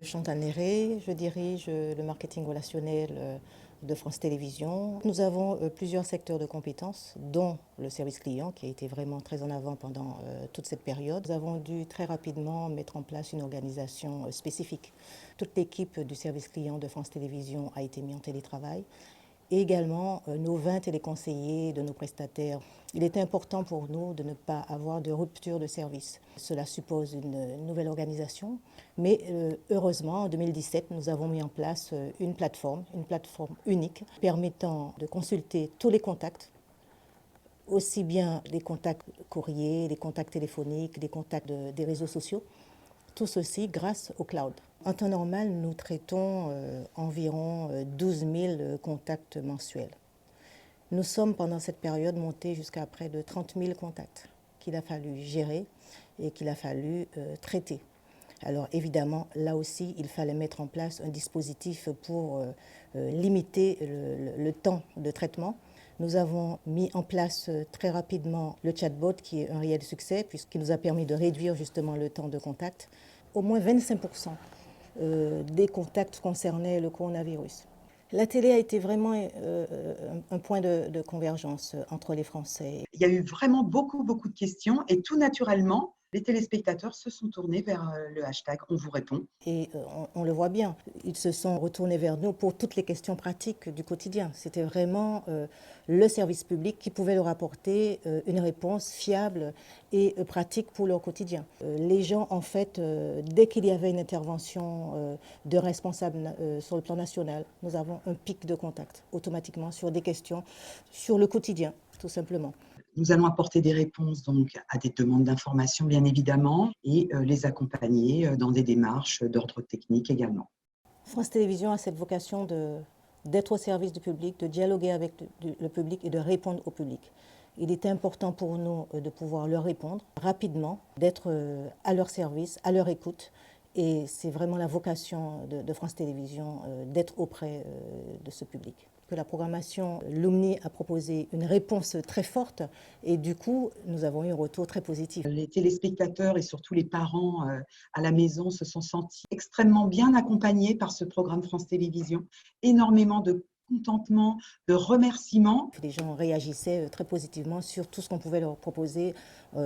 Chantal Néré, je dirige le marketing relationnel de France Télévisions. Nous avons plusieurs secteurs de compétences, dont le service client qui a été vraiment très en avant pendant toute cette période. Nous avons dû très rapidement mettre en place une organisation spécifique. Toute l'équipe du service client de France Télévisions a été mise en télétravail. Et également nos 20 téléconseillers de nos prestataires. Il est important pour nous de ne pas avoir de rupture de service. Cela suppose une nouvelle organisation, mais heureusement, en 2017, nous avons mis en place une plateforme unique permettant de consulter tous les contacts, aussi bien les contacts courriers, les contacts téléphoniques, les contacts des réseaux sociaux, tout ceci grâce au cloud. En temps normal, nous traitons environ 12 000 contacts mensuels. Nous sommes pendant cette période montés jusqu'à près de 30 000 contacts qu'il a fallu gérer et qu'il a fallu traiter. Alors évidemment, là aussi, il fallait mettre en place un dispositif pour limiter le temps de traitement. Nous avons mis en place très rapidement le chatbot qui est un réel succès puisqu'il nous a permis de réduire justement le temps de contact. Au moins 25% des contacts concernaient le coronavirus. La télé a été vraiment un point de convergence entre les Français. Il y a eu vraiment beaucoup de questions et tout naturellement, les téléspectateurs se sont tournés vers le hashtag On vous répond. Et on le voit bien, ils se sont retournés vers nous pour toutes les questions pratiques du quotidien. C'était vraiment le service public qui pouvait leur apporter une réponse fiable et pratique pour leur quotidien. Les gens, en fait, dès qu'il y avait une intervention de responsables sur le plan national, nous avons un pic de contact automatiquement sur des questions sur le quotidien, tout simplement. Nous allons apporter des réponses donc à des demandes d'information, bien évidemment, et les accompagner dans des démarches d'ordre technique également. France Télévisions a cette vocation d'être au service du public, de dialoguer avec le public et de répondre au public. Il est important pour nous de pouvoir leur répondre rapidement, d'être à leur service, à leur écoute. Et c'est vraiment la vocation de France Télévisions d'être auprès de ce public. Que la programmation Lumni a proposé une réponse très forte et du coup, nous avons eu un retour très positif. Les téléspectateurs et surtout les parents à la maison se sont sentis extrêmement bien accompagnés par ce programme France Télévisions. Énormément de contentement, de remerciements. Les gens réagissaient très positivement sur tout ce qu'on pouvait leur proposer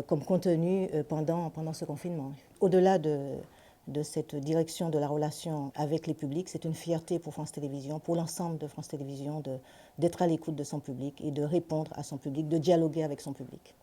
comme contenu pendant ce confinement. Au-delà de cette direction de la relation avec les publics, c'est une fierté pour France Télévisions, pour l'ensemble de France Télévisions, d'être à l'écoute de son public et de répondre à son public, de dialoguer avec son public.